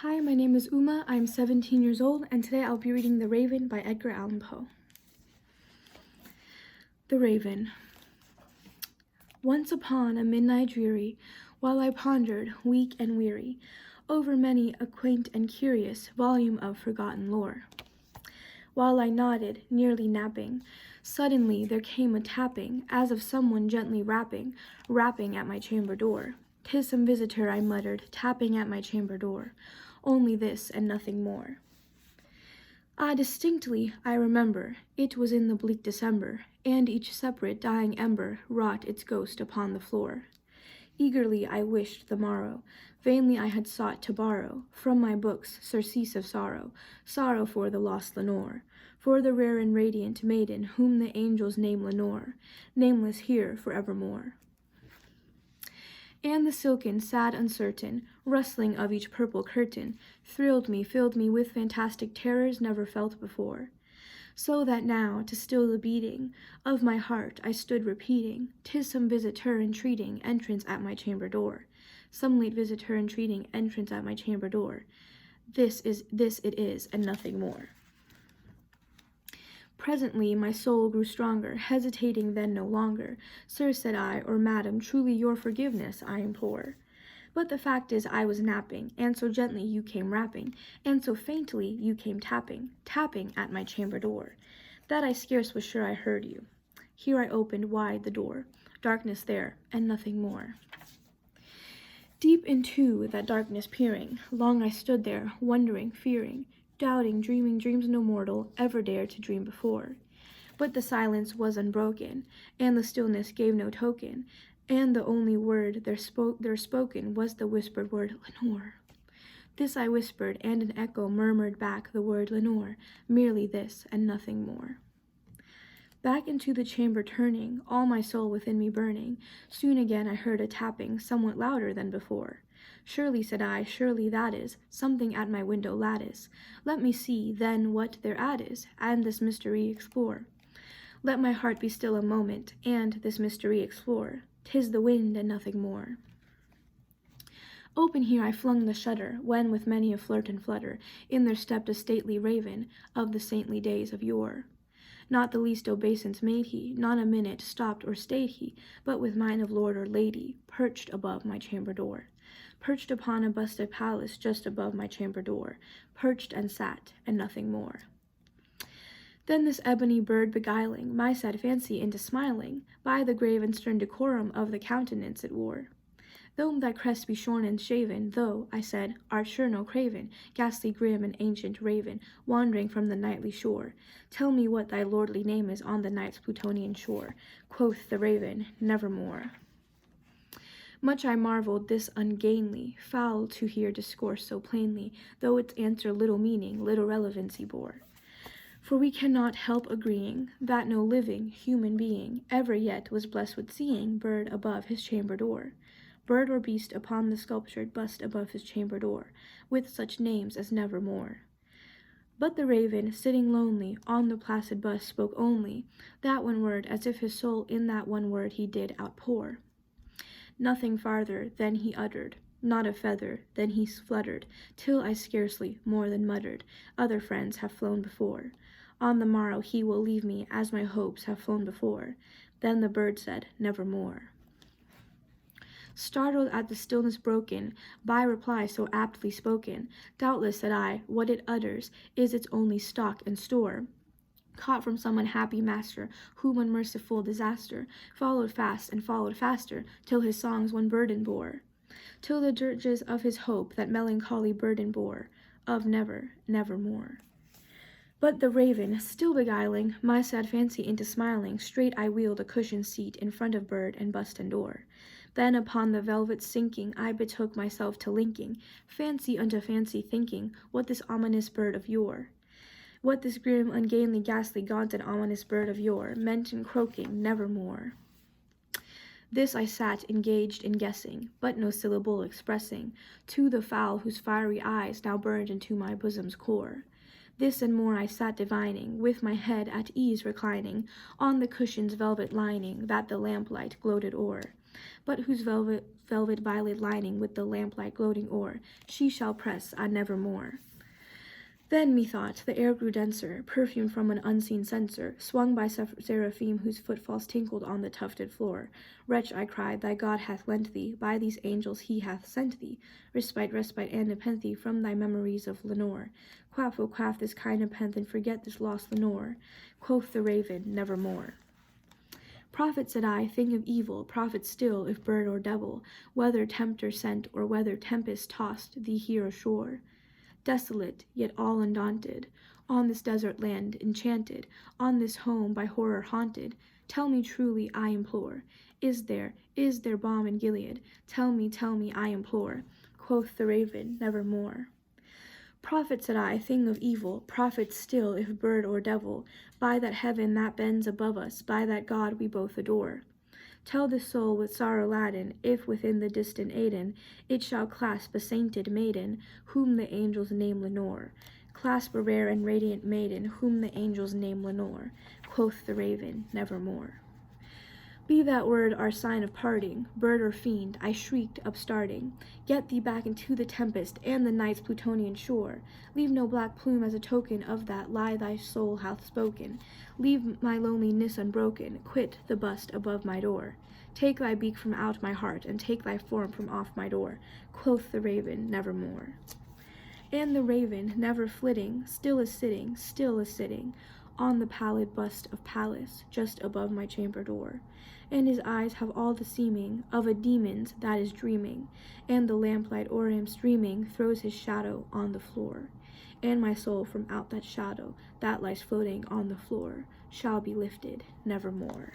Hi, my name is Uma. I'm 17 years old, and today I'll be reading The Raven by Edgar Allan Poe. The Raven. Once upon a midnight dreary, while I pondered, weak and weary, over many a quaint and curious volume of forgotten lore. While I nodded, nearly napping, suddenly there came a tapping, as of someone gently rapping at my chamber door. "'Tis some visitor," I muttered, tapping at my chamber door. Only this and nothing more. Distinctly I remember, it was in the bleak December, and each separate dying ember wrought its ghost upon the floor. Eagerly I wished the morrow, vainly I had sought to borrow from my books surcease of sorrow, sorrow for the lost Lenore, for the rare and radiant maiden whom the angels name Lenore, nameless here forevermore. And the silken, sad, uncertain rustling of each purple curtain thrilled me, filled me with fantastic terrors never felt before. So that now, to still the beating of my heart, I stood repeating, "'Tis some visitor entreating entrance at my chamber door. Some late visitor entreating entrance at my chamber door. This it is, and nothing more." Presently my soul grew stronger, hesitating then no longer. "Sir," said I, "or madam, truly your forgiveness I implore. But the fact is I was napping, and so gently you came rapping, and so faintly you came tapping at my chamber door, that I scarce was sure I heard you." Here I opened wide the door. Darkness there, and nothing more. Deep into that darkness peering, long I stood there, wondering, fearing, doubting, dreaming dreams no mortal ever dared to dream before. But the silence was unbroken, and the stillness gave no token, and the only word there spoken was the whispered word, "Lenore." This I whispered, and an echo murmured back the word Lenore, merely this and nothing more. Back into the chamber turning, all my soul within me burning, soon again I heard a tapping, somewhat louder than before. "Surely," said I, "surely that is something at my window lattice. Let me see, then, what thereat is, and this mystery explore. Let my heart be still a moment, and this mystery explore. 'Tis the wind and nothing more." Open here I flung the shutter, when with many a flirt and flutter, in there stepped a stately raven of the saintly days of yore. Not the least obeisance made he, not a minute stopped or stayed he, but with mine of lord or lady, perched above my chamber door. Perched upon a busted palace just above my chamber door, perched and sat, and nothing more. Then this ebony bird beguiling my sad fancy into smiling, by the grave and stern decorum of the countenance it wore. "Though thy crest be shorn and shaven, thou," I said, "art sure no craven, ghastly grim and ancient raven, wandering from the nightly shore. Tell me what thy lordly name is on the night's Plutonian shore." Quoth the raven, "Nevermore." Much I marveled this ungainly fowl to hear discourse so plainly, though its answer little meaning, little relevancy bore. For we cannot help agreeing that no living human being ever yet was blessed with seeing bird above his chamber door, bird or beast upon the sculptured bust above his chamber door, with such names as Nevermore. But the raven, sitting lonely on the placid bust, spoke only that one word, as if his soul in that one word he did outpour. Nothing farther than he uttered, not a feather then he fluttered, till I scarcely more than muttered, "Other friends have flown before. On the morrow he will leave me, as my hopes have flown before." Then the bird said, "Nevermore." Startled at the stillness broken by reply so aptly spoken, "Doubtless," said I, "what it utters is its only stock and store, caught from some unhappy master, whom unmerciful disaster followed fast and followed faster, till his songs one burden bore, till the dirges of his hope that melancholy burden bore, of never, nevermore." But the raven, still beguiling my sad fancy into smiling, straight I wheeled a cushioned seat in front of bird and bust and door. Then upon the velvet sinking, I betook myself to linking fancy unto fancy, thinking what this ominous bird of yore, what this grim, ungainly, ghastly, gaunt, and ominous bird of yore meant in croaking "Nevermore." This I sat engaged in guessing, but no syllable expressing to the fowl whose fiery eyes now burned into my bosom's core. This and more I sat divining, with my head at ease reclining on the cushion's velvet lining that the lamplight gloated o'er, but whose velvet velvet violet lining with the lamplight gloating o'er, she shall press on nevermore. Then, methought, the air grew denser, perfumed from an unseen censer, swung by seraphim whose footfalls tinkled on the tufted floor. Wretch, I cried, thy God hath lent thee, by these angels he hath sent thee, respite, and nepenthe from thy memories of Lenore. Quaff, O quaff this kind nepenthe, and forget this lost Lenore. Quoth the raven, nevermore. Prophet, said I, thing of evil, prophet still, if bird or devil, whether tempter sent or whether tempest tossed thee here ashore. Desolate, yet all undaunted, on this desert land enchanted, on this home by horror haunted, tell me truly, I implore, is there balm in Gilead? Tell me, I implore. Quoth the raven, nevermore. Prophet, said I, thing of evil, prophet still, if bird or devil, by that heaven that bends above us, by that God we both adore. Tell this soul with sorrow laden, if within the distant Aidenn it shall clasp a sainted maiden, whom the angels name Lenore. Clasp a rare and radiant maiden, whom the angels name Lenore. Quoth the raven, nevermore. Be that word our sign of parting, bird or fiend, I shrieked, upstarting. Get thee back into the tempest and the night's Plutonian shore. Leave no black plume as a token of that lie thy soul hath spoken. Leave my loneliness unbroken, quit the bust above my door. Take thy beak from out my heart, and take thy form from off my door. Quoth the raven, nevermore. And the raven, never flitting, still is sitting, on the pallid bust of Pallas, just above my chamber door. And his eyes have all the seeming of a demon's that is dreaming, and the lamplight o'er him streaming throws his shadow on the floor. And my soul from out that shadow that lies floating on the floor shall be lifted nevermore.